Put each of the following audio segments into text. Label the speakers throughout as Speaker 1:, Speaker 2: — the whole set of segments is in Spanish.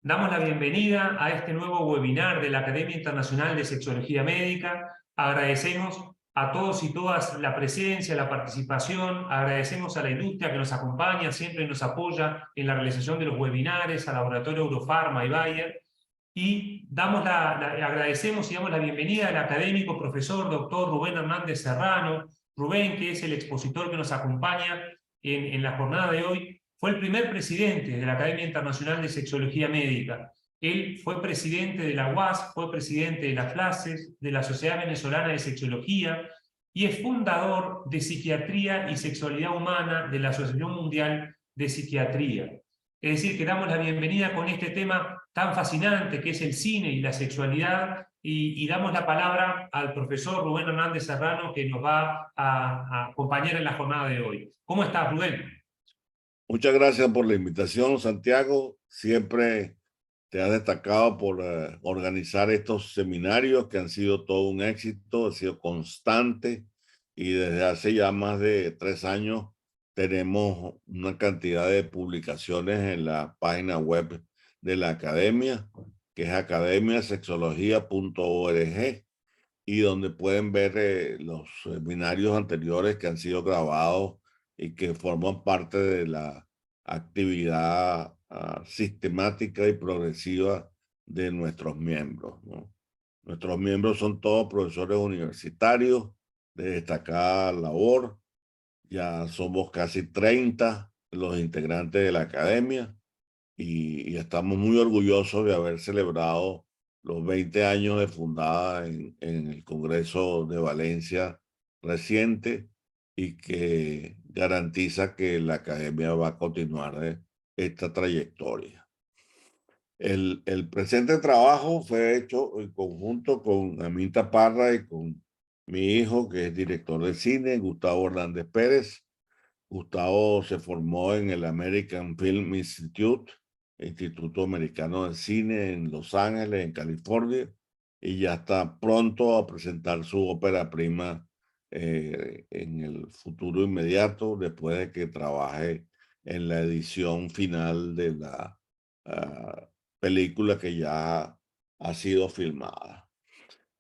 Speaker 1: Damos la bienvenida a este nuevo webinar de la Academia Internacional de Sexología Médica. Agradecemos a todos y todas la presencia, la participación. Agradecemos a la industria que nos acompaña, siempre nos apoya en la realización de los webinares, al Laboratorio Eurofarma y Bayer. Y agradecemos y damos la bienvenida al académico profesor doctor Rubén Hernández Serrano. Rubén, que es el expositor que nos acompaña en la jornada de hoy, fue el primer presidente de la Academia Internacional de Sexología Médica. Él fue presidente de la UAS, fue presidente de las FLASES, de la Sociedad Venezolana de Sexología, y es fundador de Psiquiatría y Sexualidad Humana de la Asociación Mundial de Psiquiatría. Es decir, que damos la bienvenida con este tema tan fascinante que es el cine y la sexualidad, y damos la palabra al profesor Rubén Hernández Serrano, que nos va a acompañar en la jornada de hoy. ¿Cómo estás, Rubén?
Speaker 2: Muchas gracias por la invitación, Santiago. Siempre te has destacado por organizar estos seminarios que han sido todo un éxito, ha sido constante y desde hace ya más de 3 años tenemos una cantidad de publicaciones en la página web de la academia, que es academiasexología.org, y donde pueden ver los seminarios anteriores que han sido grabados y que forman parte de la actividad sistemática y progresiva de nuestros miembros, ¿no? Nuestros miembros son todos profesores universitarios de destacada labor. Ya somos casi 30 los integrantes de la academia y estamos muy orgullosos de haber celebrado los 20 años de fundada en el Congreso de Valencia reciente, y que garantiza que la academia va a continuar esta trayectoria. El presente trabajo fue hecho en conjunto con Aminta Parra y con mi hijo, que es director de cine, Gustavo Hernández Pérez. Gustavo se formó en el American Film Institute, Instituto Americano de Cine en Los Ángeles, en California, y ya está pronto a presentar su ópera prima en el futuro inmediato, después de que trabaje en la edición final de la película que ya ha sido filmada.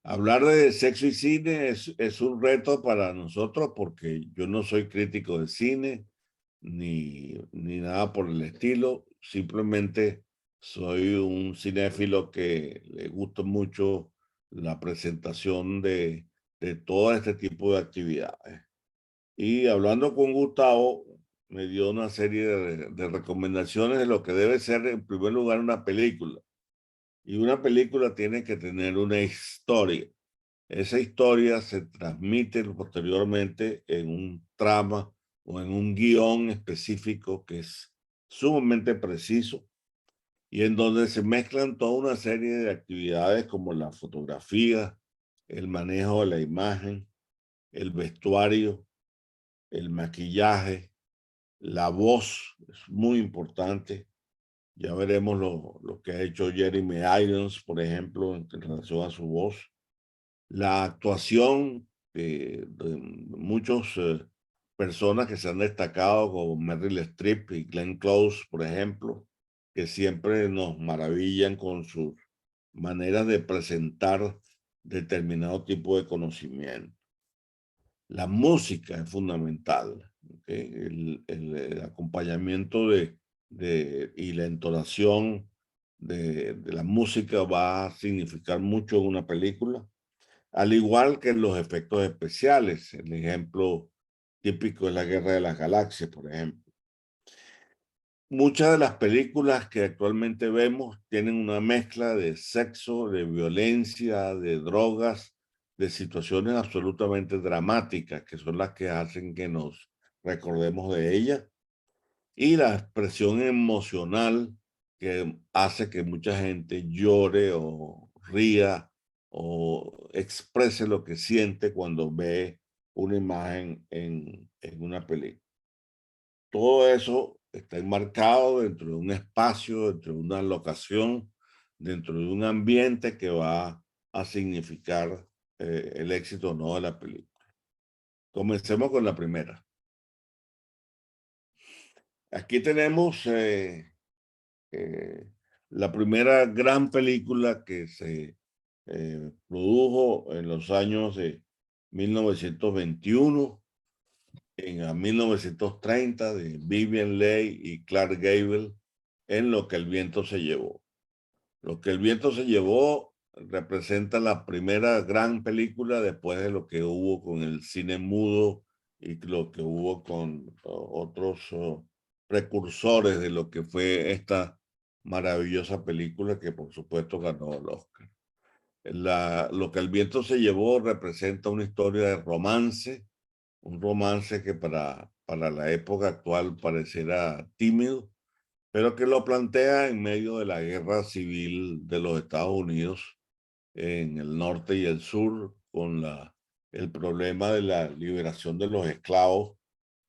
Speaker 2: Hablar de sexo y cine es un reto para nosotros, porque yo no soy crítico de cine ni nada por el estilo. Simplemente soy un cinéfilo que le gusta mucho la presentación de todo este tipo de actividades. Y hablando con Gustavo, me dio una serie de recomendaciones de lo que debe ser, en primer lugar, una película. Y una película tiene que tener una historia. Esa historia se transmite posteriormente en un trama o en un guión específico que es sumamente preciso, y en donde se mezclan toda una serie de actividades como la fotografía, el manejo de la imagen, el vestuario, el maquillaje, la voz, es muy importante. Ya veremos lo que ha hecho Jeremy Irons, por ejemplo, en relación a su voz. La actuación de muchas personas que se han destacado, como Meryl Streep y Glenn Close, por ejemplo, que siempre nos maravillan con sus maneras de presentar determinado tipo de conocimiento. La música es fundamental, ¿ok? El acompañamiento y la entonación de la música va a significar mucho en una película, al igual que los efectos especiales. El ejemplo típico es la Guerra de las Galaxias, por ejemplo. Muchas de las películas que actualmente vemos tienen una mezcla de sexo, de violencia, de drogas, de situaciones absolutamente dramáticas, que son las que hacen que nos recordemos de ellas, y la expresión emocional que hace que mucha gente llore o ría o exprese lo que siente cuando ve una imagen en una película. Todo eso está enmarcado dentro de un espacio, dentro de una locación, dentro de un ambiente que va a significar el éxito o no de la película. Comencemos con la primera. Aquí tenemos eh, La primera gran película que se produjo en los años de 1921 a 1930 de Vivien Leigh y Clark Gable en Lo que el viento se llevó. Lo que el viento se llevó representa la primera gran película después de lo que hubo con el cine mudo y lo que hubo con otros precursores de lo que fue esta maravillosa película que por supuesto ganó el Oscar. Lo que el viento se llevó representa una historia de romance, un romance que para la época actual pareciera tímido, pero que lo plantea en medio de la guerra civil de los Estados Unidos en el norte y el sur, con el problema de la liberación de los esclavos,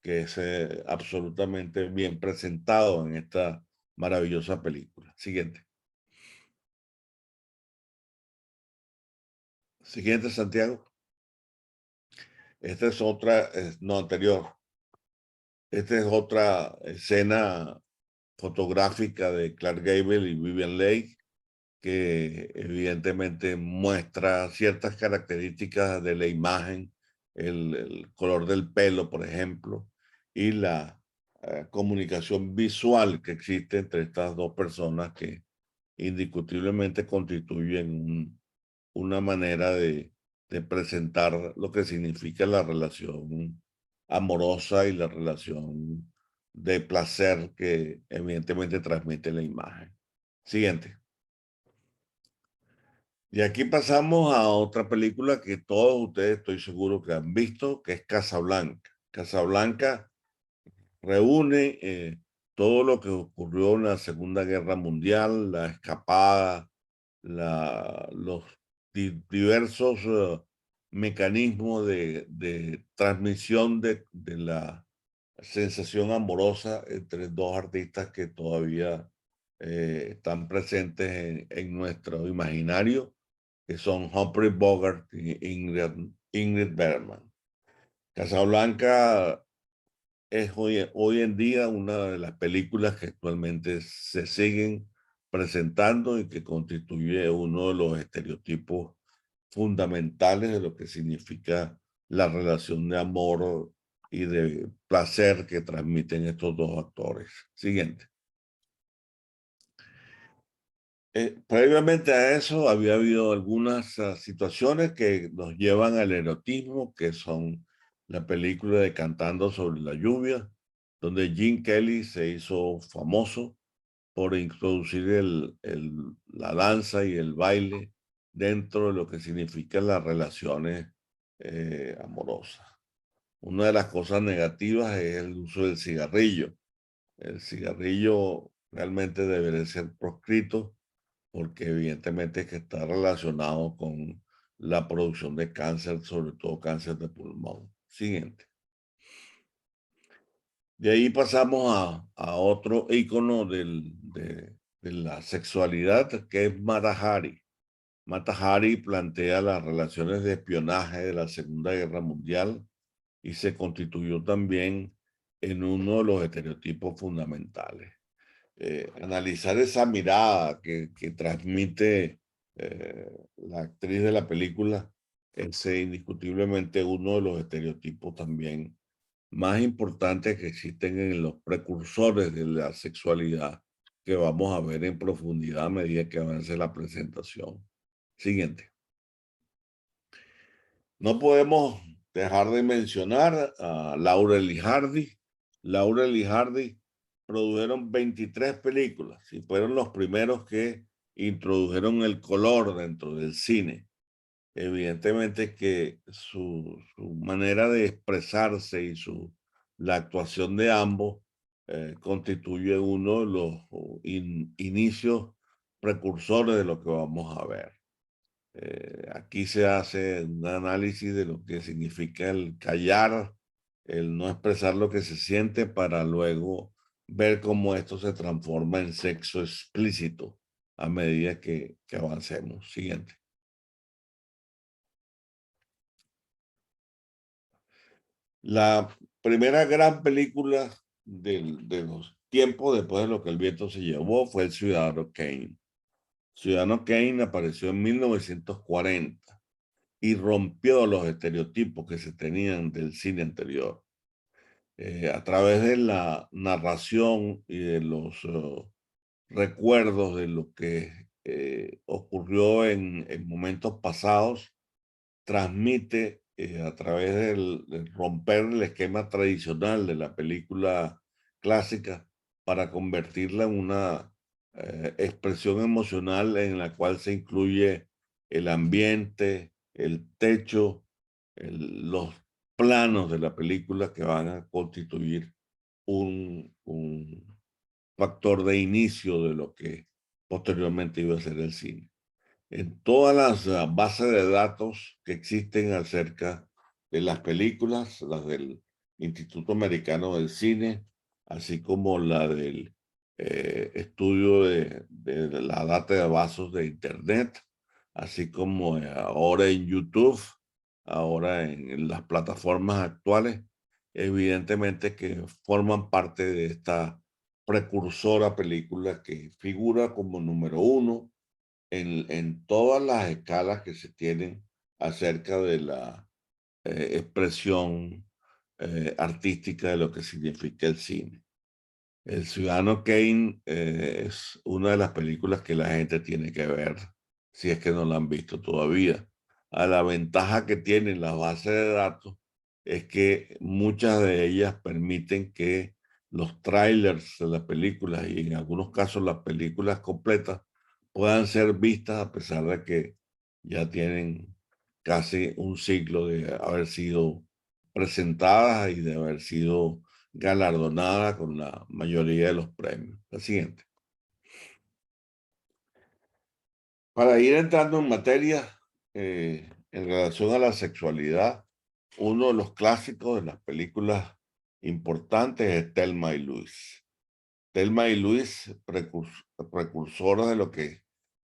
Speaker 2: que es absolutamente bien presentado en esta maravillosa película. Siguiente. Siguiente, Santiago. Esta es otra, no anterior. Esta es otra escena fotográfica de Clark Gable y Vivien Leigh, que evidentemente muestra ciertas características de la imagen, el color del pelo, por ejemplo, y la comunicación visual que existe entre estas dos personas que indiscutiblemente constituyen una manera de presentar lo que significa la relación amorosa y la relación de placer que evidentemente transmite la imagen. Siguiente. Y aquí pasamos a otra película que todos ustedes estoy seguro que han visto, que es Casablanca. Casablanca reúne todo lo que ocurrió en la Segunda Guerra Mundial, la escapada, los diversos mecanismos de transmisión de la sensación amorosa entre dos artistas que todavía están presentes en nuestro imaginario, que son Humphrey Bogart y Ingrid Bergman. Casablanca es hoy en día una de las películas que actualmente se siguen presentando y que constituye uno de los estereotipos fundamentales de lo que significa la relación de amor y de placer que transmiten estos dos actores. Siguiente. Previamente a eso había habido algunas situaciones que nos llevan al erotismo, que son la película de Cantando sobre la lluvia, donde Gene Kelly se hizo famoso por introducir la danza y el baile dentro de lo que significan las relaciones amorosas. Una de las cosas negativas es el uso del cigarrillo. El cigarrillo realmente debería ser proscrito porque evidentemente es que está relacionado con la producción de cáncer, sobre todo cáncer de pulmón. Siguiente. De ahí pasamos a otro ícono de la sexualidad, que es Mata Hari. Mata Hari plantea las relaciones de espionaje de la Segunda Guerra Mundial y se constituyó también en uno de los estereotipos fundamentales. Analizar esa mirada que transmite la actriz de la película es indiscutiblemente uno de los estereotipos también más importantes que existen en los precursores de la sexualidad que vamos a ver en profundidad a medida que avance la presentación. Siguiente. No podemos dejar de mencionar a Laurel y Hardy. Laurel y Hardy produjeron 23 películas y fueron los primeros que introdujeron el color dentro del cine. Evidentemente que su manera de expresarse y la actuación de ambos constituye uno de los inicios precursores de lo que vamos a ver. Aquí se hace un análisis de lo que significa el callar, el no expresar lo que se siente para luego ver cómo esto se transforma en sexo explícito a medida que avancemos. Siguiente. La primera gran película de los tiempo después de lo que el viento se llevó fue el Ciudadano Kane. Ciudadano Kane apareció en 1940 y rompió los estereotipos que se tenían del cine anterior. A través de la narración y de los recuerdos de lo que ocurrió en momentos pasados, transmite a través del romper el esquema tradicional de la película clásica para convertirla en una expresión emocional en la cual se incluye el ambiente, el techo, los planos de la película que van a constituir un factor de inicio de lo que posteriormente iba a ser el cine. En todas las bases de datos que existen acerca de las películas, las del Instituto Americano del Cine, así como la del estudio de la data de bases de Internet, así como ahora en YouTube, ahora en las plataformas actuales, evidentemente que forman parte de esta precursora película que figura como número uno en todas las escalas que se tienen acerca de la expresión artística de lo que significa el cine. El Ciudadano Kane es una de las películas que la gente tiene que ver, si es que no la han visto todavía. A la ventaja que tienen las bases de datos es que muchas de ellas permiten que los trailers de las películas y en algunos casos las películas completas puedan ser vistas a pesar de que ya tienen casi un ciclo de haber sido presentadas y de haber sido galardonada con la mayoría de los premios. La siguiente. Para ir entrando en materia en relación a la sexualidad, uno de los clásicos de las películas importantes es Thelma y Luis. Thelma y Luis, precursora de lo que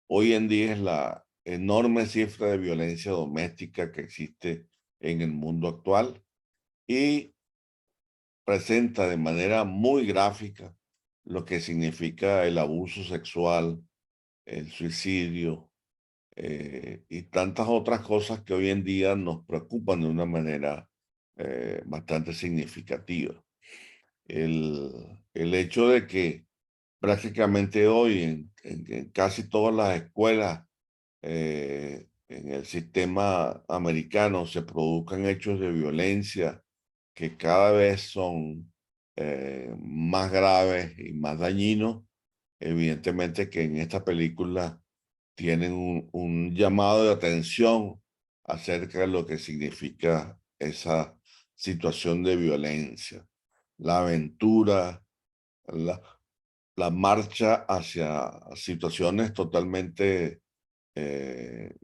Speaker 2: hoy en día es la enorme cifra de violencia doméstica que existe en el mundo actual y presenta de manera muy gráfica lo que significa el abuso sexual, el suicidio y tantas otras cosas que hoy en día nos preocupan de una manera bastante significativa. El hecho de que prácticamente hoy en casi todas las escuelas en el sistema americano se produzcan hechos de violencia que cada vez son más graves y más dañinos. Evidentemente que en esta película tienen un llamado de atención acerca de lo que significa esa situación de violencia, la aventura, la, la marcha hacia situaciones totalmente eh,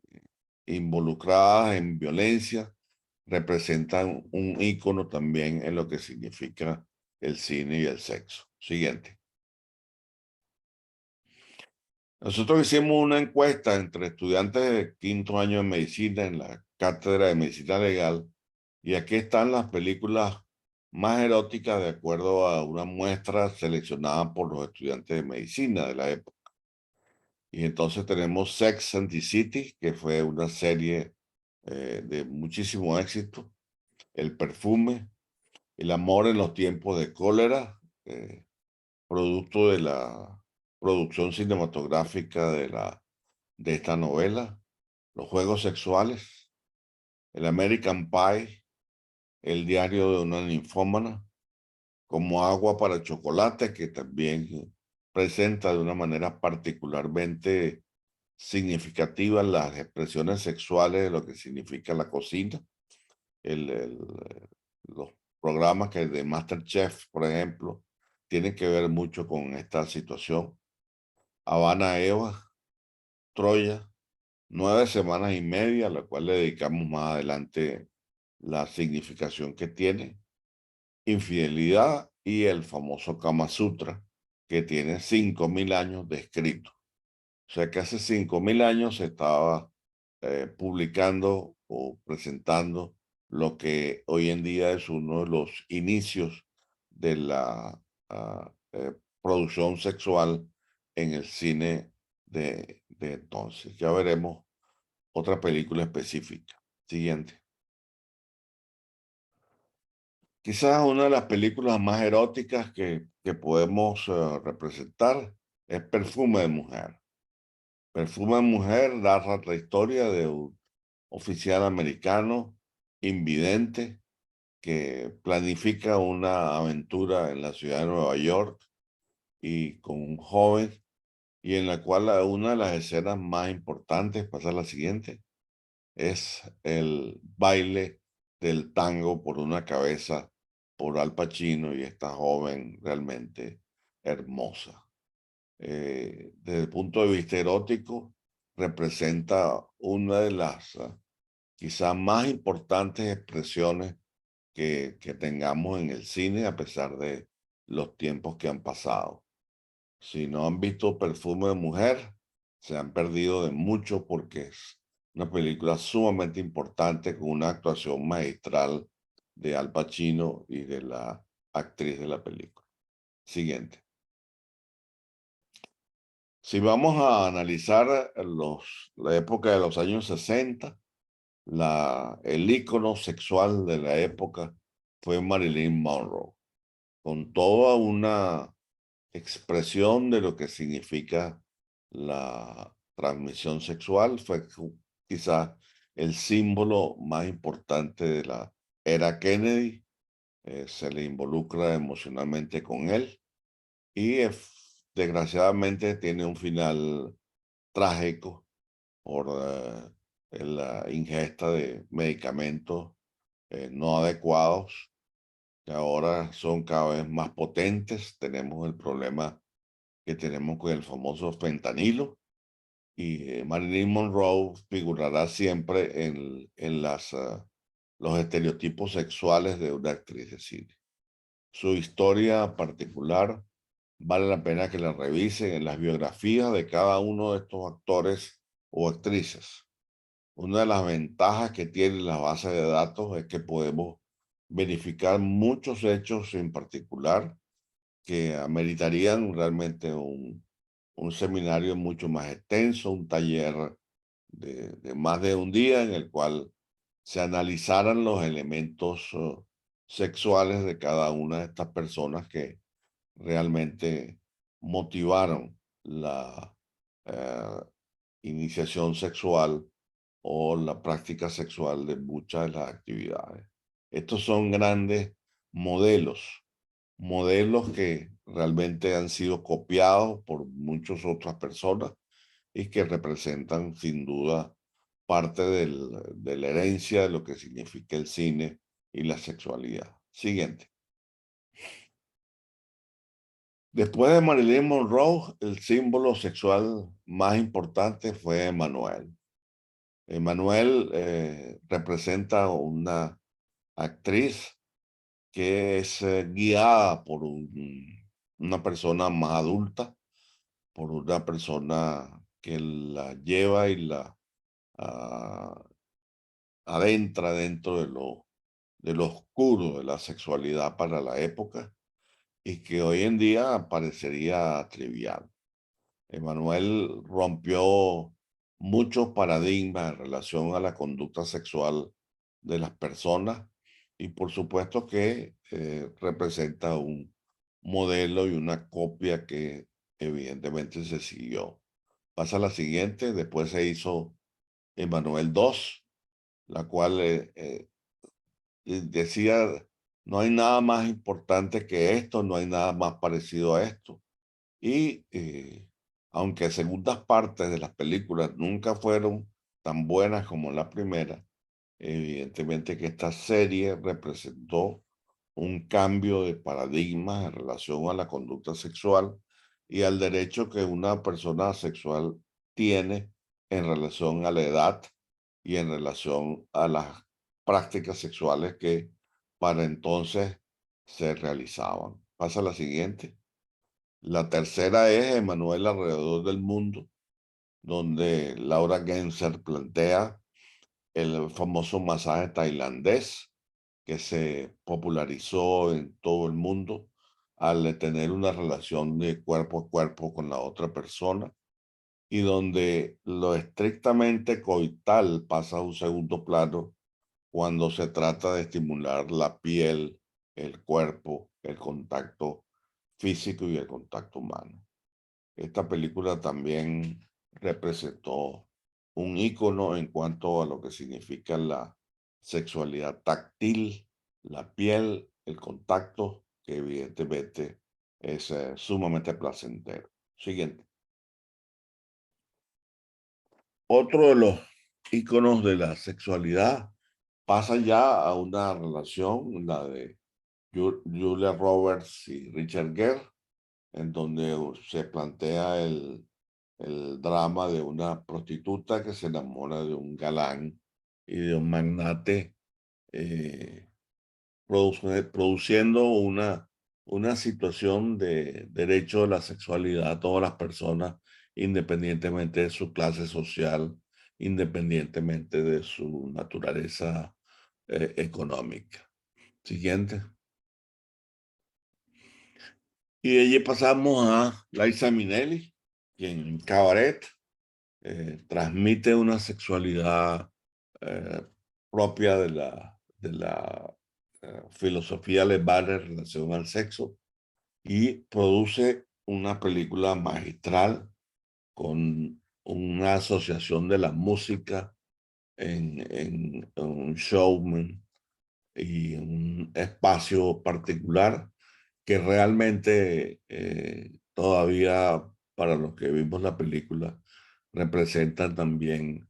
Speaker 2: involucradas en violencia, representan un ícono también en lo que significa el cine y el sexo. Siguiente. Nosotros hicimos una encuesta entre estudiantes de quinto año de medicina en la cátedra de medicina legal y aquí están las películas más eróticas de acuerdo a una muestra seleccionada por los estudiantes de medicina de la época. Y entonces tenemos Sex and the City, que fue una serie de muchísimo éxito, El perfume, El amor en los tiempos de cólera, producto de la producción cinematográfica de esta novela, Los juegos sexuales, El American Pie, El diario de una ninfómana, Como agua para chocolate, que también presenta de una manera particularmente significativa las expresiones sexuales de lo que significa la cocina. Los programas que de MasterChef, por ejemplo, tienen que ver mucho con esta situación. Habana Eva, Troya, 9 semanas y media, a la cual le dedicamos más adelante la significación que tiene. Infidelidad y el famoso Kama Sutra, que tiene 5.000 años de escrito. O sea que hace 5.000 años se estaba publicando o presentando lo que hoy en día es uno de los inicios de la producción sexual en el cine de entonces. Ya veremos otra película específica. Siguiente. Quizás una de las películas más eróticas que podemos representar es Perfume de Mujer. Perfume de Mujer narra la historia de un oficial americano invidente que planifica una aventura en la ciudad de Nueva York y con un joven, y en la cual una de las escenas más importantes, pasa la siguiente, es el baile del tango por una cabeza por Al Pacino y esta joven realmente hermosa. Desde el punto de vista erótico, representa una de las quizás más importantes expresiones que tengamos en el cine a pesar de los tiempos que han pasado. Si no han visto Perfume de Mujer, se han perdido de mucho porque es una película sumamente importante con una actuación magistral de Al Pacino y de la actriz de la película. Siguiente. Si vamos a analizar la época de los años 60, el ícono sexual de la época fue Marilyn Monroe, con toda una expresión de lo que significa la transmisión sexual. Fue quizás el símbolo más importante de la era Kennedy. Se le involucra emocionalmente con él y desgraciadamente tiene un final trágico por la ingesta de medicamentos no adecuados, que ahora son cada vez más potentes. Tenemos el problema que tenemos con el famoso fentanilo, y Marilyn Monroe figurará siempre en los estereotipos sexuales de una actriz de cine. Su historia particular vale la pena que la revisen en las biografías de cada uno de estos actores o actrices. Una de las ventajas que tiene la base de datos es que podemos verificar muchos hechos en particular que ameritarían realmente un seminario mucho más extenso, un taller de más de un día en el cual se analizaran los elementos sexuales de cada una de estas personas que realmente motivaron la eh, iniciación sexual o la práctica sexual de muchas de las actividades. Estos son grandes modelos, modelos que realmente han sido copiados por muchas otras personas y que representan sin duda parte de la herencia de lo que significa el cine y la sexualidad. Siguiente. Después de Marilyn Monroe, el símbolo sexual más importante fue Emmanuel. Emmanuel representa una actriz que es guiada por una persona más adulta, por una persona que la lleva y la ah, adentra dentro de lo oscuro de la sexualidad para la época y que hoy en día parecería trivial. Emmanuel rompió muchos paradigmas en relación a la conducta sexual de las personas y por supuesto que representa un modelo y una copia que evidentemente se siguió. Pasa a la siguiente, después se hizo Emmanuel II, la cual decía, no hay nada más importante que esto, no hay nada más parecido a esto. Y aunque segundas partes de las películas nunca fueron tan buenas como la primera, evidentemente que esta serie representó un cambio de paradigma en relación a la conducta sexual y al derecho que una persona sexual tiene en relación a la edad y en relación a las prácticas sexuales que para entonces se realizaban. Pasa a la siguiente. La tercera es Emanuel alrededor del mundo, donde Laura Genser plantea el famoso masaje tailandés que se popularizó en todo el mundo al tener una relación de cuerpo a cuerpo con la otra persona, y donde lo estrictamente coital pasa a un segundo plano cuando se trata de estimular la piel, el cuerpo, el contacto físico y el contacto humano. Esta película también representó un ícono en cuanto a lo que significa la sexualidad táctil, la piel, el contacto, que evidentemente es sumamente placentero. Siguiente. Otro de los íconos de la sexualidad pasa ya a una relación, la de Julia Roberts y Richard Gere, en donde se plantea el drama de una prostituta que se enamora de un galán y de un magnate, eh, produciendo una situación de derecho de la sexualidad a todas las personas, independientemente de su clase social, independientemente de su naturaleza económica. Siguiente. Y de allí pasamos a Liza Minnelli, quien en Cabaret transmite una sexualidad eh, propia de la filosofía alemana en relación al sexo, y produce una película magistral con una asociación de la música en un showman y un espacio particular que realmente todavía, para los que vimos la película, representan también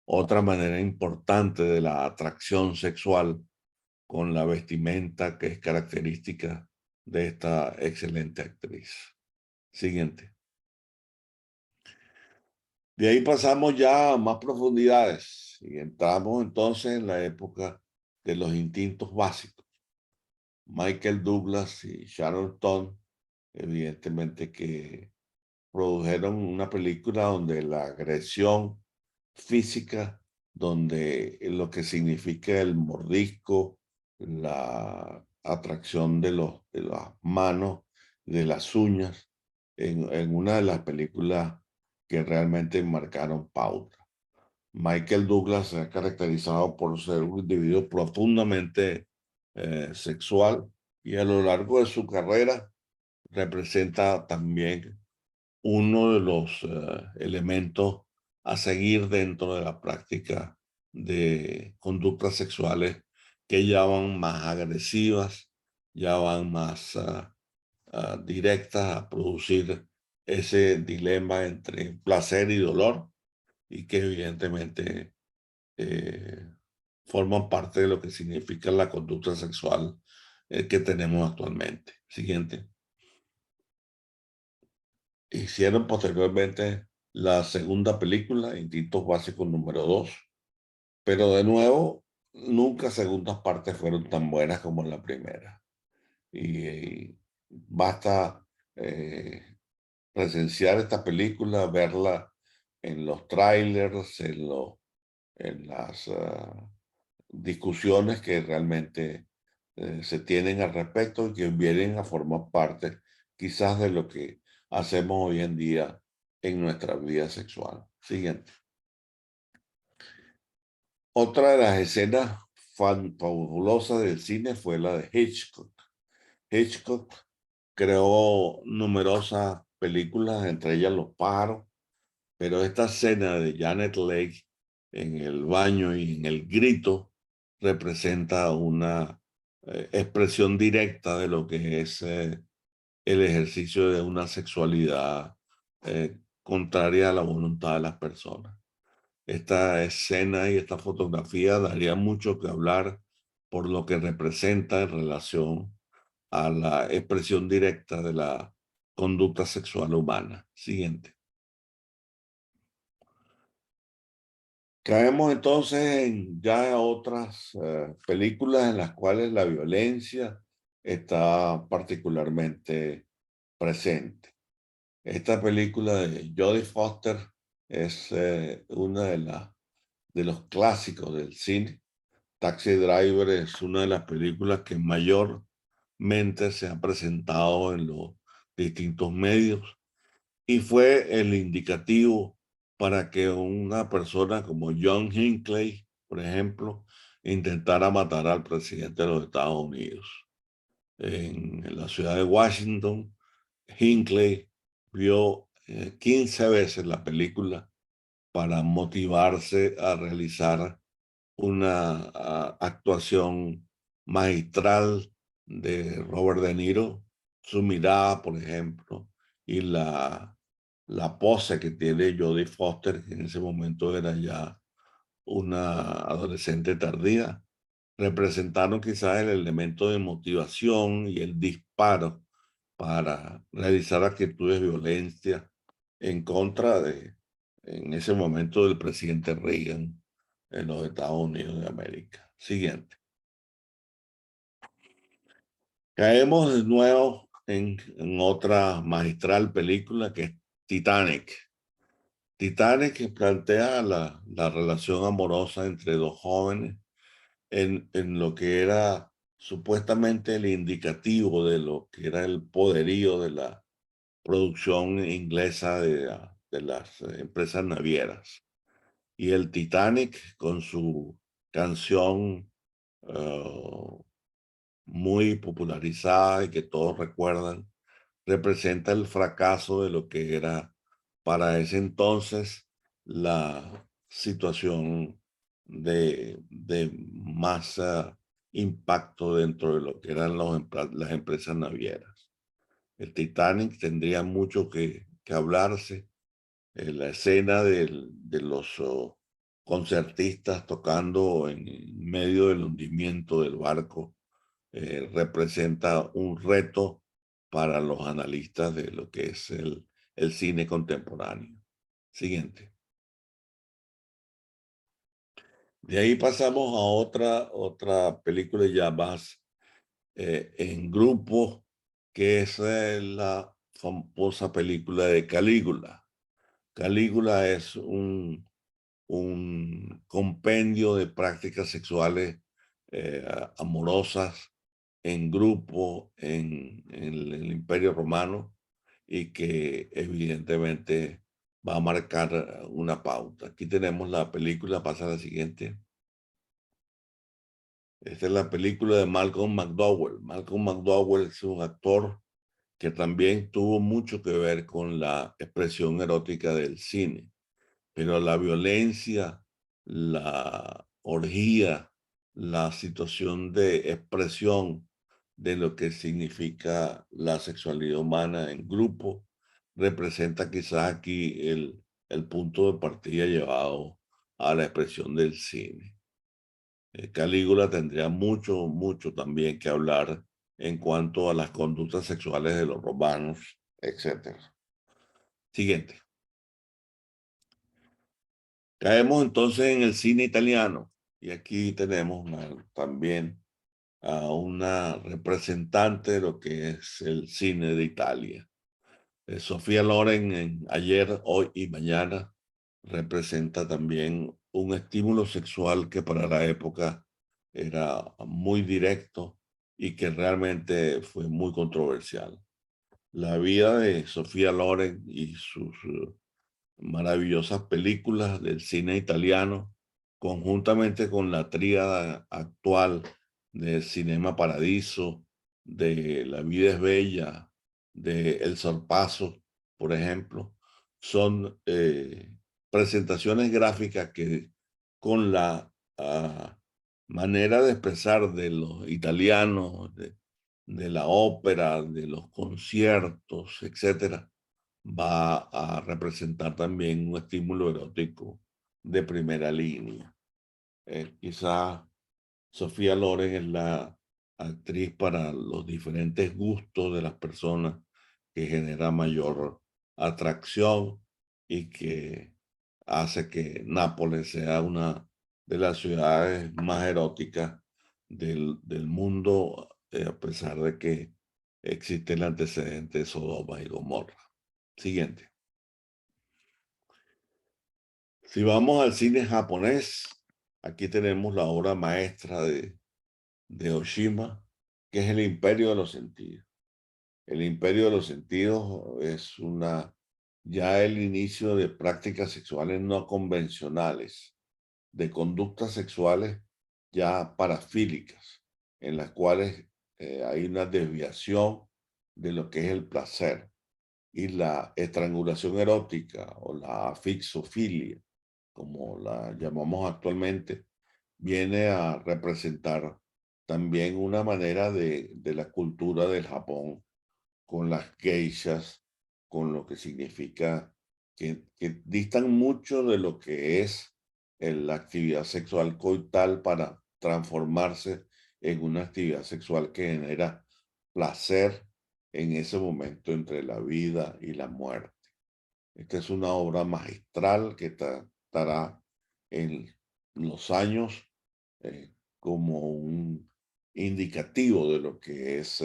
Speaker 2: otra manera importante de la atracción sexual con la vestimenta que es característica de esta excelente actriz. Siguiente. De ahí pasamos ya a más profundidades y entramos entonces en la época de los instintos básicos. Michael Douglas y Sharon Stone, evidentemente que produjeron una película donde la agresión física, donde lo que significa el mordisco, la atracción de las manos, de las uñas, en una de las películas que realmente marcaron pauta. Michael Douglas se ha caracterizado por ser un individuo profundamente sexual, y a lo largo de su carrera representa también uno de los elementos a seguir dentro de la práctica de conductas sexuales que ya van más agresivas, ya van más directas a producir ese dilema entre placer y dolor, y que evidentemente eh, forman parte de lo que significa la conducta sexual que tenemos actualmente. Siguiente. Hicieron posteriormente la segunda película, Instintos Básicos número 2, pero de nuevo, nunca segundas partes fueron tan buenas como la primera. Y basta presenciar esta película, verla en los trailers, en las discusiones que realmente se tienen al respecto y que vienen a formar parte quizás de lo que hacemos hoy en día en nuestra vida sexual. Siguiente. Otra de las escenas fabulosas del cine fue la de Hitchcock. Hitchcock creó numerosas películas, entre ellas Los pájaros, pero esta escena de Janet Leigh en el baño y en el grito representa una expresión directa de lo que es el ejercicio de una sexualidad contraria a la voluntad de las personas. Esta escena y esta fotografía daría mucho que hablar por lo que representa en relación a la expresión directa de la conducta sexual humana. Siguiente. Caemos entonces en ya otras películas en las cuales la violencia está particularmente presente. Esta película de Jodie Foster es una de los clásicos del cine. Taxi Driver es una de las películas que mayor se ha presentado en los distintos medios y fue el indicativo para que una persona como John Hinckley, por ejemplo, intentara matar al presidente de los Estados Unidos. En la ciudad de Washington, Hinckley vio 15 veces la película para motivarse a realizar una actuación magistral de Robert De Niro, su mirada, por ejemplo, y la pose que tiene Jodie Foster, que en ese momento era ya una adolescente tardía, representaron quizás el elemento de motivación y el disparo para realizar actitudes de violencia en contra de, en ese momento, del presidente Reagan en los Estados Unidos de América. Siguiente. Caemos de nuevo en otra magistral película que es Titanic. Titanic plantea la relación amorosa entre dos jóvenes en lo que era supuestamente el indicativo de lo que era el poderío de la producción inglesa de las empresas navieras. Y el Titanic, con su canción muy popularizada y que todos recuerdan, representa el fracaso de lo que era para ese entonces la situación de más impacto dentro de lo que eran las empresas navieras. El Titanic tendría mucho que hablarse. La escena de los concertistas tocando en medio del hundimiento del barco representa un reto para los analistas de lo que es el cine contemporáneo. Siguiente. De ahí pasamos a otra película ya más en grupo, que es la famosa película de Calígula. Calígula es un compendio de prácticas sexuales amorosas en grupo en el Imperio Romano y que evidentemente va a marcar una pauta. Aquí tenemos la película, pasa a la siguiente. Esta es la película de Malcolm McDowell. Malcolm McDowell es un actor que también tuvo mucho que ver con la expresión erótica del cine, pero la violencia, la orgía, la situación de expresión de lo que significa la sexualidad humana en grupo, representa quizás aquí el punto de partida llevado a la expresión del cine. Calígula tendría mucho también que hablar en cuanto a las conductas sexuales de los romanos, etc. Siguiente. Caemos entonces en el cine italiano y aquí tenemos también a una representante de lo que es el cine de Italia. Sofía Loren en Ayer, Hoy y Mañana representa también un estímulo sexual que para la época era muy directo y que realmente fue muy controversial. La vida de Sofía Loren y sus maravillosas películas del cine italiano, conjuntamente con la tríada actual de Cinema Paradiso, de La vida es bella, de El Sorpaso, por ejemplo, son presentaciones gráficas que con la manera de expresar de los italianos, de la ópera, de los conciertos, etcétera, va a representar también un estímulo erótico de primera línea. Quizá Sofía Loren es la actriz para los diferentes gustos de las personas que genera mayor atracción y que hace que Nápoles sea una de las ciudades más eróticas del mundo, a pesar de que existe el antecedente de Sodoma y Gomorra. Siguiente. Si vamos al cine japonés, aquí tenemos la obra maestra de Oshima, que es el imperio de los sentidos. El imperio de los sentidos es ya el inicio de prácticas sexuales no convencionales, de conductas sexuales ya parafílicas, en las cuales hay una desviación de lo que es el placer y la estrangulación erótica o la asfixofilia, como la llamamos actualmente, viene a representar también una manera de la cultura del Japón con las geishas, con lo que significa que distan mucho de lo que es la actividad sexual coital para transformarse en una actividad sexual que genera placer en ese momento entre la vida y la muerte. Esta es una obra magistral que estará en los años como un indicativo de lo que es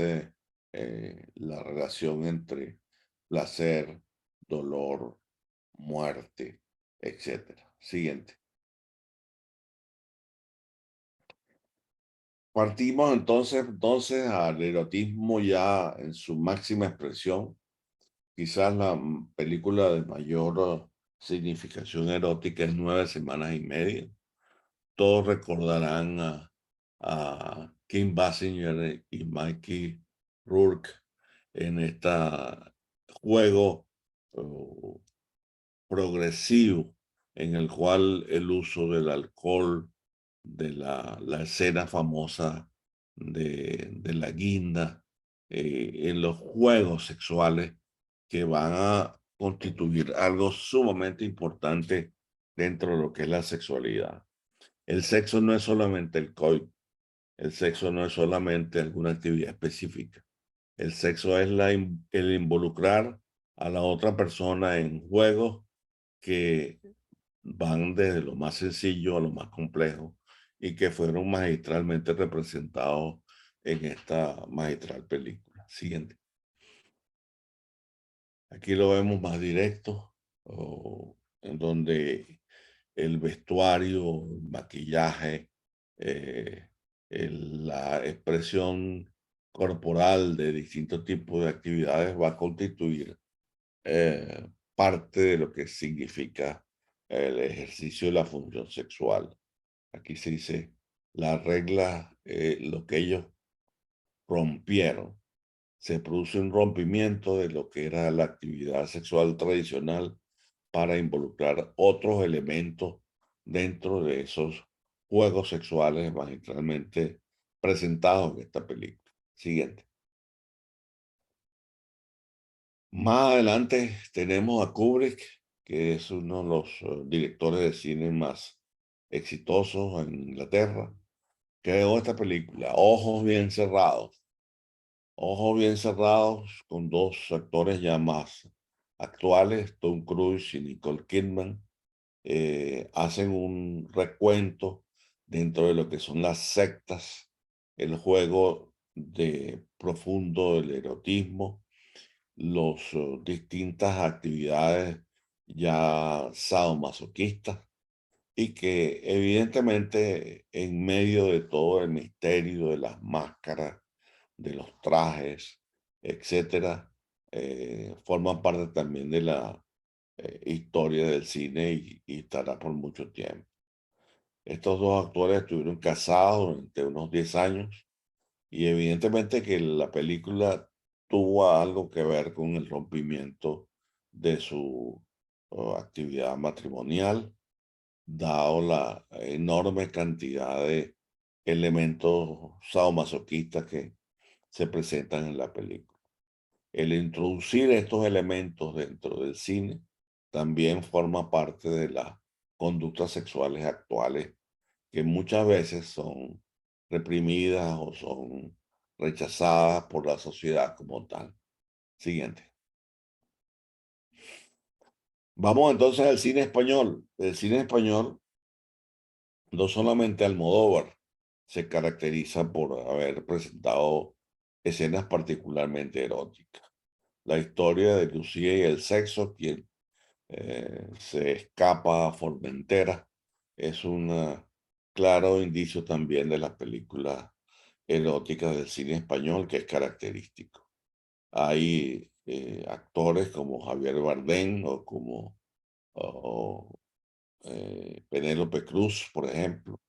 Speaker 2: la relación entre placer, dolor, muerte, etcétera. Siguiente. Partimos entonces al erotismo ya en su máxima expresión, quizás la película de mayor significación erótica es 9 semanas y media. Todos recordarán a Kim Basinger y Mikey Rourke en este juego uh, progresivo en el cual el uso del alcohol, de la escena famosa de la guinda, en los juegos sexuales que van a constituir algo sumamente importante dentro de lo que es la sexualidad. El sexo no es solamente el coito, el sexo no es solamente alguna actividad específica. El sexo es el involucrar a la otra persona en juegos que van desde lo más sencillo a lo más complejo y que fueron magistralmente representados en esta magistral película. Siguiente. Aquí lo vemos más directo, en donde el vestuario, el maquillaje, eh, la expresión corporal de distintos tipos de actividades va a constituir parte de lo que significa el ejercicio de la función sexual. Aquí se dice la regla, lo que ellos rompieron. Se produce un rompimiento de lo que era la actividad sexual tradicional para involucrar otros elementos dentro de esos juegos sexuales magistralmente presentados en esta película. Siguiente. Más adelante tenemos a Kubrick, que es uno de los directores de cine más exitosos en Inglaterra. Creó esta película, Ojos Bien Cerrados. Ojos Bien Cerrados, con dos actores ya más actuales, Tom Cruise y Nicole Kidman, hacen un recuento dentro de lo que son las sectas, el juego de profundo del erotismo, los distintas actividades ya sadomasoquistas y que evidentemente en medio de todo el misterio de las máscaras, de los trajes, etcétera, forman parte también de la historia del cine y estará por mucho tiempo. Estos dos actores estuvieron casados durante unos 10 años y evidentemente que la película tuvo algo que ver con el rompimiento de su actividad matrimonial, dado la enorme cantidad de elementos sadomasoquistas que se presentan en la película. El introducir estos elementos dentro del cine también forma parte de las conductas sexuales actuales que muchas veces son reprimidas o son rechazadas por la sociedad como tal. Siguiente. Vamos entonces al cine español. El cine español, no solamente Almodóvar, se caracteriza por haber presentado escenas particularmente eróticas. La historia de Lucía y el sexo, quien se escapa a Formentera, es un claro indicio también de las películas erótica del cine español que es característico. Hay actores como Javier Bardem o como o, Penélope Cruz, por ejemplo,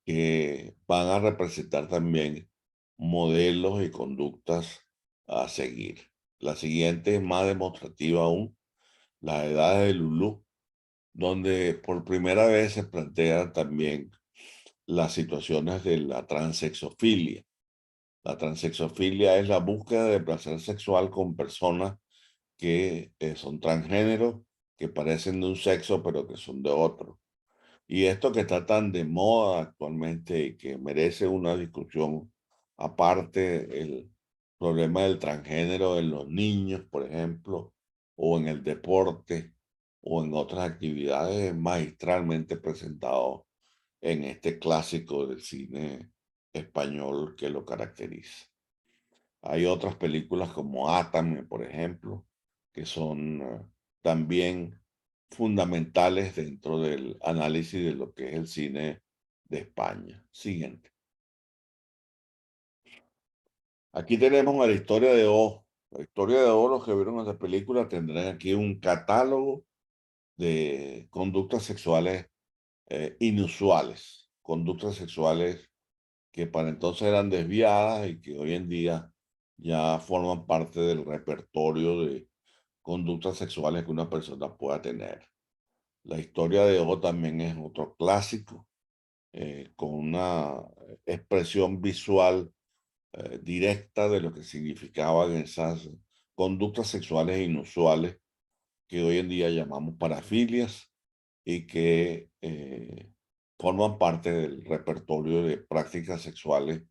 Speaker 2: que van a representar también modelos y conductas a seguir. La siguiente es más demostrativa aún, La Edad de Lulú, donde por primera vez se plantean también las situaciones de la transexofilia. La transexofilia es la búsqueda de placer sexual con personas que son transgénero, que parecen de un sexo pero que son de otro. Y esto que está tan de moda actualmente y que merece una discusión aparte, el problema del transgénero en los niños, por ejemplo, o en el deporte, o en otras actividades magistralmente presentado en este clásico del cine español que lo caracteriza. Hay otras películas como Átame, por ejemplo, que son también fundamentales dentro del análisis de lo que es el cine de España. Siguiente. Aquí tenemos a la historia de O. La historia de O, los que vieron esa película tendrán aquí un catálogo de conductas sexuales inusuales, conductas sexuales que para entonces eran desviadas y que hoy en día ya forman parte del repertorio de conductas sexuales que una persona pueda tener. La historia de O también es otro clásico, con una expresión visual directa de lo que significaban esas conductas sexuales inusuales que hoy en día llamamos parafilias y que forman parte del repertorio de prácticas sexuales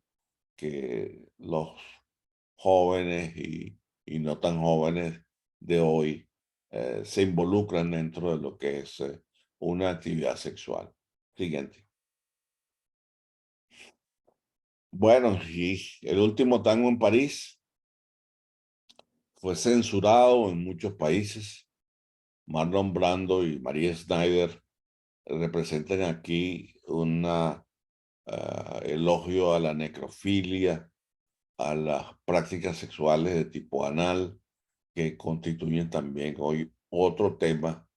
Speaker 2: que los jóvenes y no tan jóvenes de hoy se involucran dentro de lo que es una actividad sexual. Siguiente. Bueno, y El último tango en París fue censurado en muchos países. Marlon Brando y María Schneider representan aquí un elogio a la necrofilia, a las prácticas sexuales de tipo anal, que constituyen también hoy otro tema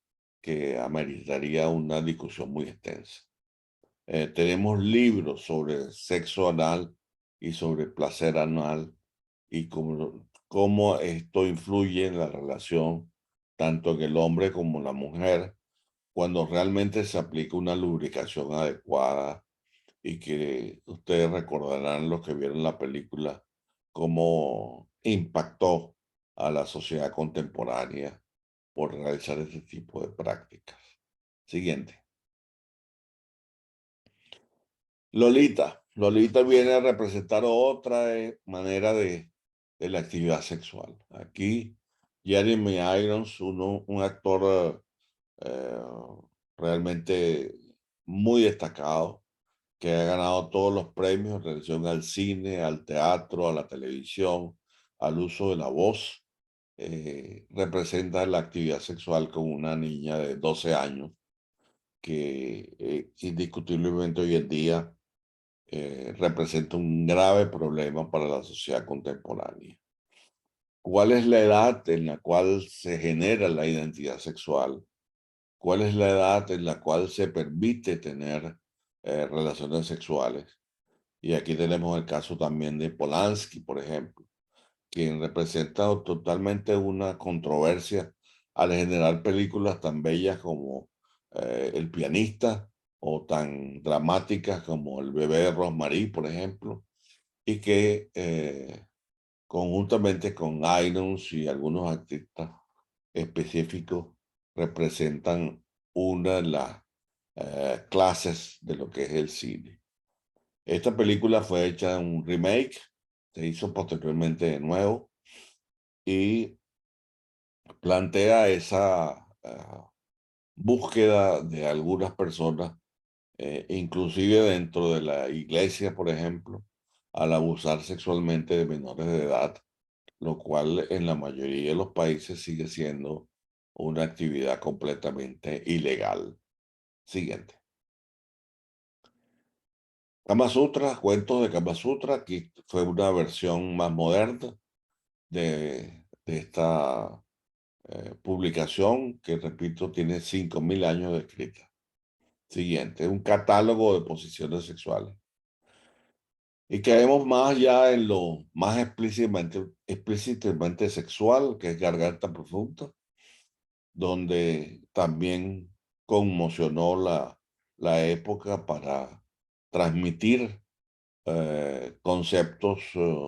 Speaker 2: que ameritaría una discusión muy extensa. Tenemos libros sobre sexo anal y sobre placer anal y cómo esto influye en la relación tanto en el hombre como en la mujer cuando realmente se aplica una lubricación adecuada y que ustedes recordarán los que vieron la película cómo impactó a la sociedad contemporánea por realizar este tipo de prácticas. Siguiente. Lolita. Lolita viene a representar otra manera de la actividad sexual. Aquí Jeremy Irons, un actor eh, realmente muy destacado, que ha ganado todos los premios en relación al cine, al teatro, a la televisión, al uso de la voz. Representa la actividad sexual con una niña de 12 años que indiscutiblemente hoy en día representa un grave problema para la sociedad contemporánea. ¿Cuál es la edad en la cual se genera la identidad sexual? ¿Cuál es la edad en la cual se permite tener relaciones sexuales? Y aquí tenemos el caso también de Polanski, por ejemplo, quien representa totalmente una controversia al generar películas tan bellas como El pianista o tan dramáticas como El bebé de Rosemary, por ejemplo, y que conjuntamente con Irons y algunos artistas específicos representan una de las clases de lo que es el cine. Esta película fue hecha en un remake, se hizo posteriormente de nuevo y plantea esa búsqueda de algunas personas, inclusive dentro de la iglesia, por ejemplo, al abusar sexualmente de menores de edad, lo cual en la mayoría de los países sigue siendo una actividad completamente ilegal. Siguiente. Kama Sutra, cuentos de Kama Sutra, aquí fue una versión más moderna de esta publicación que, repito, tiene 5.000 años de escrita. Siguiente, un catálogo de posiciones sexuales. Y caemos más ya en lo más explícitamente sexual, que es Garganta Profunda, donde también conmocionó la época para transmitir conceptos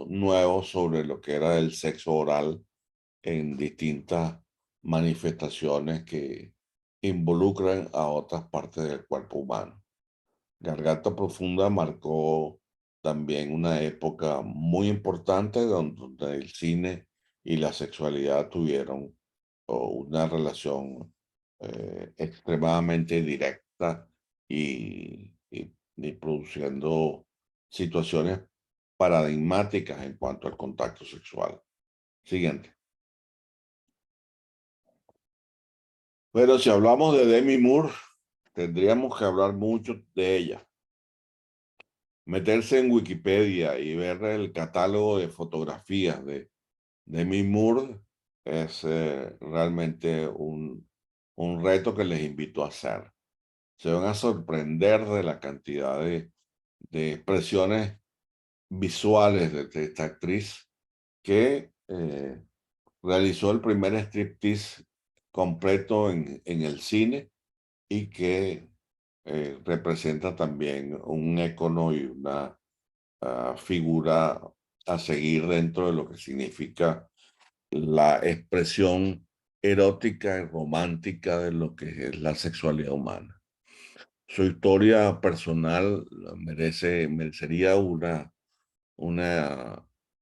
Speaker 2: nuevos sobre lo que era el sexo oral en distintas manifestaciones que involucran a otras partes del cuerpo humano. Garganta Profunda marcó también una época muy importante donde el cine y la sexualidad tuvieron una relación extremadamente directa y produciendo situaciones paradigmáticas en cuanto al contacto sexual. Siguiente. Pero si hablamos de Demi Moore, tendríamos que hablar mucho de ella. Meterse en Wikipedia y ver el catálogo de fotografías de Demi Moore es realmente un reto que les invito a hacer. Se van a sorprender de la cantidad de expresiones visuales de esta actriz que realizó el primer striptease completo en el cine y que representa también un icono y una figura a seguir dentro de lo que significa la expresión erótica y romántica de lo que es la sexualidad humana. Su historia personal merecería una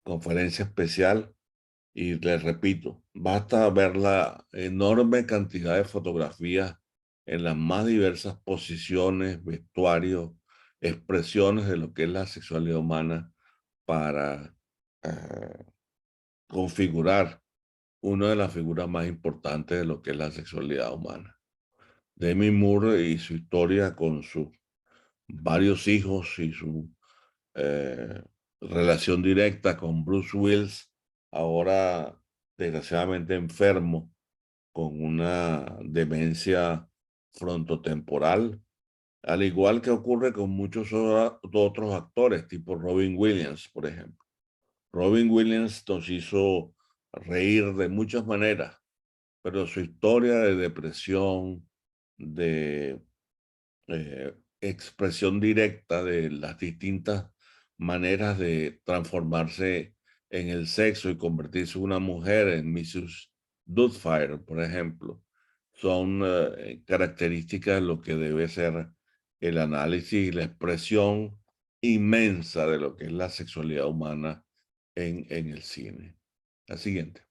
Speaker 2: conferencia especial y les repito, basta ver la enorme cantidad de fotografías en las más diversas posiciones, vestuarios, expresiones de lo que es la sexualidad humana para eh, configurar una de las figuras más importantes de lo que es la sexualidad humana. Demi Moore y su historia con sus varios hijos y su eh, relación directa con Bruce Willis, ahora desgraciadamente enfermo con una demencia frontotemporal, al igual que ocurre con muchos otros actores, tipo Robin Williams, por ejemplo. Robin Williams nos hizo reír de muchas maneras, pero su historia de depresión, de expresión directa de las distintas maneras de transformarse en el sexo y convertirse en una mujer, en Mrs. Doubtfire, por ejemplo, son características de lo que debe ser el análisis y la expresión inmensa de lo que es la sexualidad humana en el cine. La siguiente.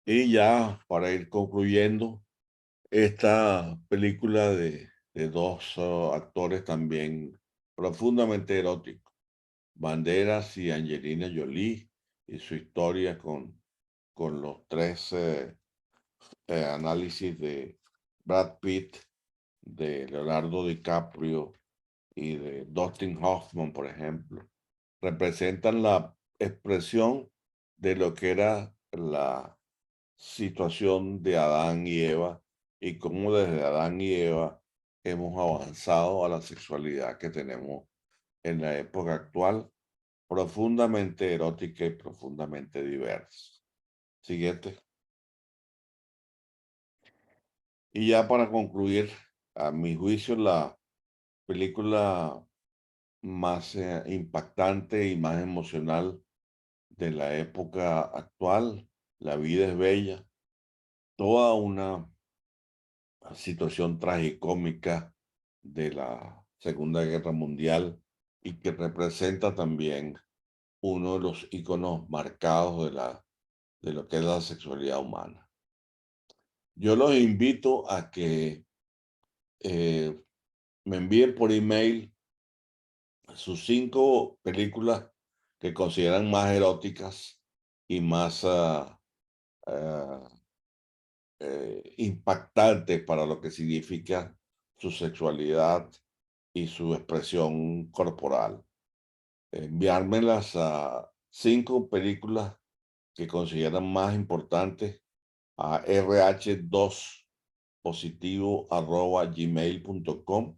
Speaker 2: Y ya para ir concluyendo, esta película de dos actores también profundamente eróticos, Banderas y Angelina Jolie, y su historia con los tres análisis de Brad Pitt, de Leonardo DiCaprio y de Dustin Hoffman, por ejemplo, representan la expresión de lo que era la situación de Adán y Eva y cómo desde Adán y Eva hemos avanzado a la sexualidad que tenemos en la época actual, profundamente erótica y profundamente diversa. Siguiente. Y ya para concluir, a mi juicio, la película más impactante y más emocional de la época actual, La vida es bella, toda una situación tragicómica de la Segunda Guerra Mundial y que representa también uno de los iconos marcados de lo que es la sexualidad humana. Yo los invito a que eh, me envíen por email sus 5 películas que consideran más eróticas y más ah, impactantes para lo que significa su sexualidad y su expresión corporal. Enviármelas a 5 películas que consideran más importantes a rh2positivo@gmail.com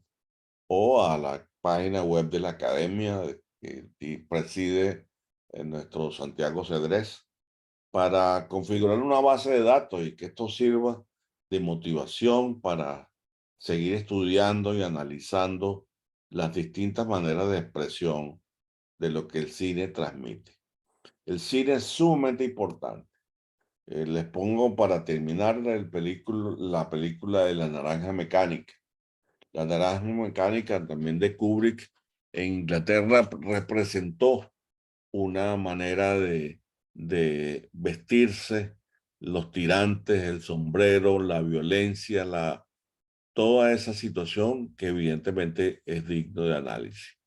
Speaker 2: o a la página web de la academia que preside nuestro Santiago Cedrés, para configurar una base de datos y que esto sirva de motivación para seguir estudiando y analizando las distintas maneras de expresión de lo que el cine transmite. El cine es sumamente importante. Les pongo para terminar la película de La Naranja Mecánica. La Naranja Mecánica, también de Kubrick, en Inglaterra representó una manera de vestirse, los tirantes, el sombrero, la violencia, toda esa situación que evidentemente es digno de análisis.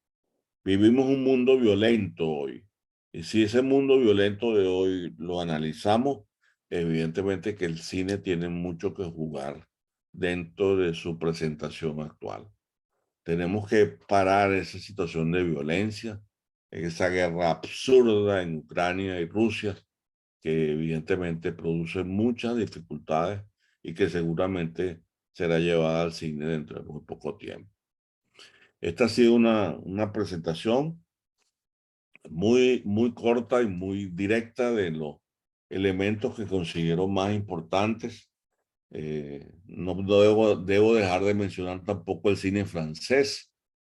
Speaker 2: Vivimos un mundo violento hoy. Y si ese mundo violento de hoy lo analizamos, evidentemente que el cine tiene mucho que jugar dentro de su presentación actual. Tenemos que parar esa situación de violencia, esa guerra absurda en Ucrania y Rusia, que evidentemente produce muchas dificultades y que seguramente será llevada al cine dentro de muy poco tiempo. Esta ha sido una presentación muy corta y muy directa de los elementos que considero más importantes. No debo dejar de mencionar tampoco el cine francés,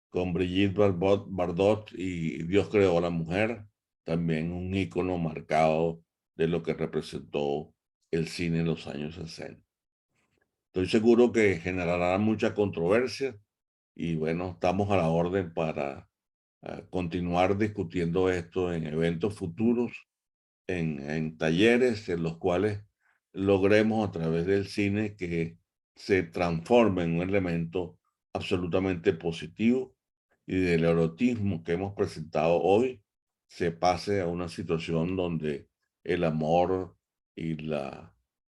Speaker 2: con Brigitte Bardot y Dios creó a la mujer, también un ícono marcado de lo que representó el cine en los años 60. Estoy seguro que generará mucha controversia y bueno, estamos a la orden para continuar discutiendo esto en eventos futuros, en talleres en los cuales logremos a través del cine que se transforme en un elemento absolutamente positivo y del erotismo que hemos presentado hoy se pase a una situación donde el amor y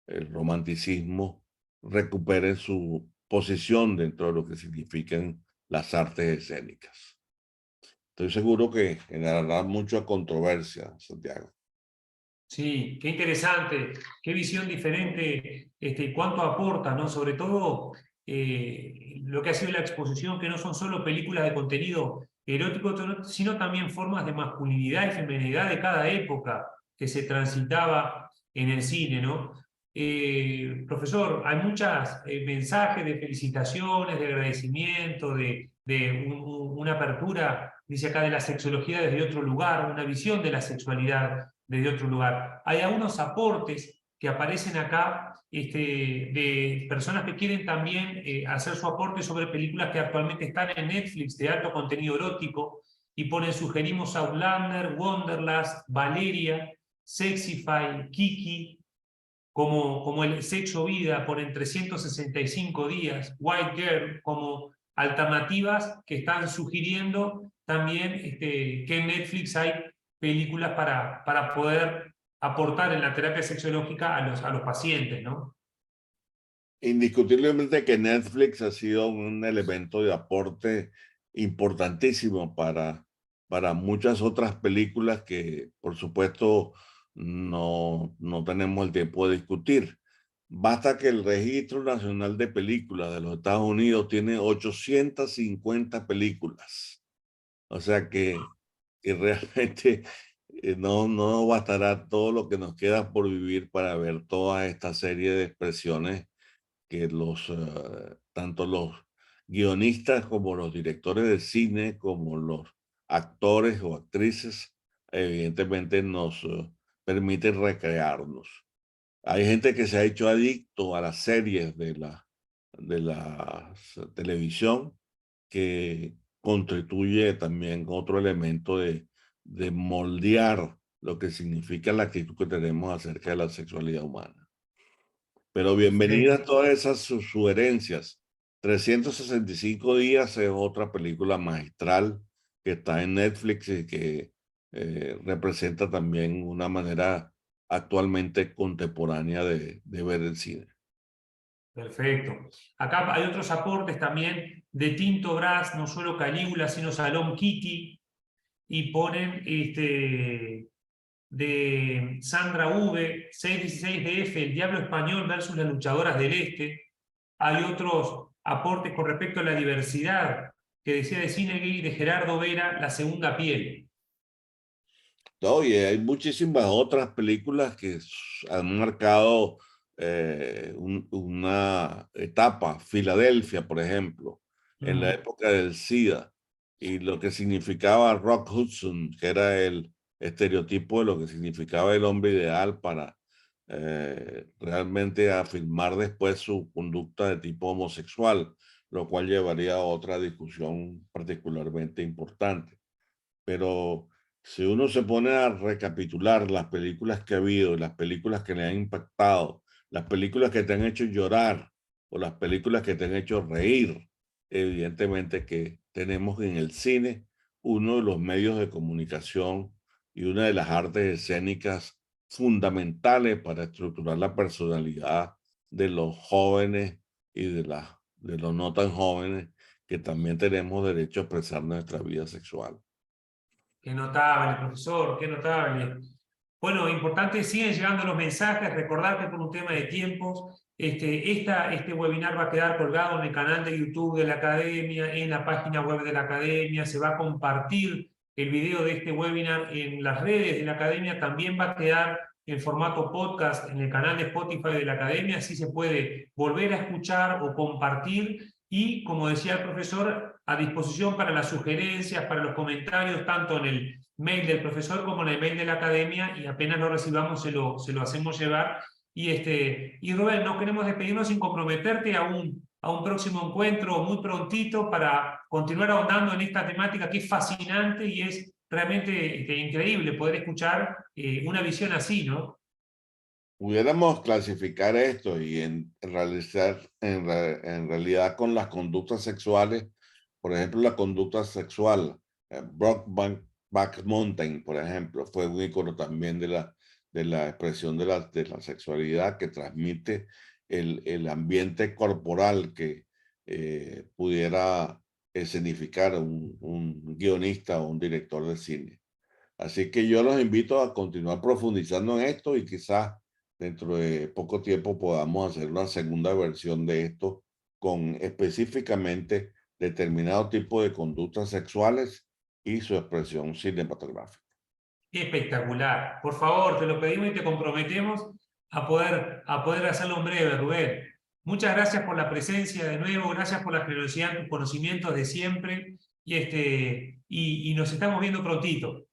Speaker 2: el romanticismo recuperen su posición dentro de lo que significan las artes escénicas. Estoy seguro que generará mucha controversia, Santiago.
Speaker 1: Sí, qué interesante, qué visión diferente, cuánto aporta, ¿no? Sobre todo lo que ha sido la exposición, que no son solo películas de contenido erótico, sino también formas de masculinidad y feminidad de cada época que se transitaba en el cine, ¿no? Profesor, hay muchos mensajes de felicitaciones, de agradecimiento, una apertura, dice acá, de la sexología desde otro lugar, una visión de la sexualidad desde otro lugar. Hay algunos aportes que aparecen acá de personas que quieren también hacer su aporte sobre películas que actualmente están en Netflix de alto contenido erótico y ponen, sugerimos Outlander, Wanderlust, Valeria, Sexify, Kiki, como el sexo vida, ponen 365 días, White Girl, como alternativas que están sugiriendo también que en Netflix hay películas para poder aportar en la terapia sexológica a los pacientes, ¿no?
Speaker 2: Indiscutiblemente que Netflix ha sido un elemento de aporte importantísimo para muchas otras películas que, por supuesto, no tenemos el tiempo de discutir. Basta que el Registro Nacional de Películas de los Estados Unidos tiene 850 películas. O sea que realmente no bastará todo lo que nos queda por vivir para ver toda esta serie de expresiones que tanto los guionistas como los directores de cine, como los actores o actrices, evidentemente nos permiten recrearnos. Hay gente que se ha hecho adicto a las series de la televisión, que constituye también otro elemento de moldear lo que significa la actitud que tenemos acerca de la sexualidad humana. Pero bienvenidas
Speaker 1: Excelente.
Speaker 2: todas esas sugerencias. 365 días es otra película magistral que está en Netflix y que representa también una manera actualmente contemporánea de ver el cine.
Speaker 1: Perfecto. Acá hay otros aportes también de Tinto Brass, no solo Calígula, sino Salón Kitty, y ponen de Sandra V, 616 DF, El Diablo Español versus las luchadoras del Este. Hay otros aportes con respecto a la diversidad, que decía de cine gay de Gerardo Vera, La Segunda Piel.
Speaker 2: No, y hay muchísimas otras películas que han marcado una etapa. Filadelfia, por ejemplo, en la época del SIDA, y lo que significaba Rock Hudson, que era el estereotipo de lo que significaba el hombre ideal para realmente afirmar después su conducta de tipo homosexual, lo cual llevaría a otra discusión particularmente importante. Pero si uno se pone a recapitular las películas que ha habido, las películas que le han impactado, las películas que te han hecho llorar o las películas que te han hecho reír, evidentemente que tenemos en el cine uno de los medios de comunicación y una de las artes escénicas fundamentales para estructurar la personalidad de los jóvenes y de los no tan jóvenes, que también tenemos derecho a expresar nuestra vida sexual.
Speaker 1: Qué notable, profesor, qué notable. Bueno, importante, siguen llegando los mensajes. Recordar que por un tema de tiempos, este webinar va a quedar colgado en el canal de YouTube de la Academia, en la página web de la Academia. Se va a compartir el video de este webinar en las redes de la Academia. También va a quedar en formato podcast en el canal de Spotify de la Academia. Así se puede volver a escuchar o compartir. Y, como decía el profesor, a disposición para las sugerencias, para los comentarios, tanto en el mail del profesor como en el mail de la academia, y apenas lo recibamos se lo hacemos llegar. Y Rubén, no queremos despedirnos sin comprometerte a un próximo encuentro muy prontito para continuar ahondando en esta temática que es fascinante y es realmente increíble poder escuchar una visión así, ¿no?
Speaker 2: Pudiéramos clasificar esto y realizar en realidad con las conductas sexuales, por ejemplo, la conducta sexual, Brokeback Mountain, por ejemplo, fue un icono también de la expresión de la sexualidad, que transmite el ambiente corporal que pudiera escenificar un guionista o un director de cine. Así que yo los invito a continuar profundizando en esto, y quizás dentro de poco tiempo podamos hacer una segunda versión de esto con específicamente determinado tipo de conductas sexuales y su expresión cinematográfica.
Speaker 1: Espectacular. Por favor, te lo pedimos y te comprometemos a poder hacerlo en breve, Rubén. Muchas gracias por la presencia de nuevo, gracias por la generosidad, tus conocimientos de siempre, y nos estamos viendo prontito.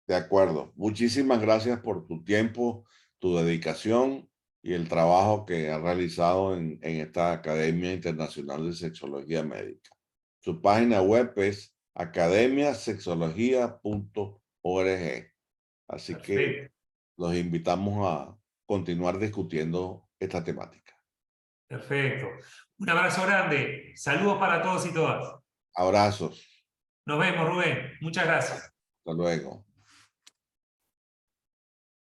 Speaker 2: De acuerdo. Muchísimas gracias por tu tiempo, tu dedicación y el trabajo que has realizado en esta Academia Internacional de Sexología Médica. Su página web es academiasexología.org. Así que
Speaker 1: Perfecto,
Speaker 2: los invitamos a continuar discutiendo esta temática.
Speaker 1: perfecto. Un abrazo grande. Saludos para todos y todas.
Speaker 2: Abrazos.
Speaker 1: Nos vemos, Rubén. Muchas gracias.
Speaker 2: Hasta luego.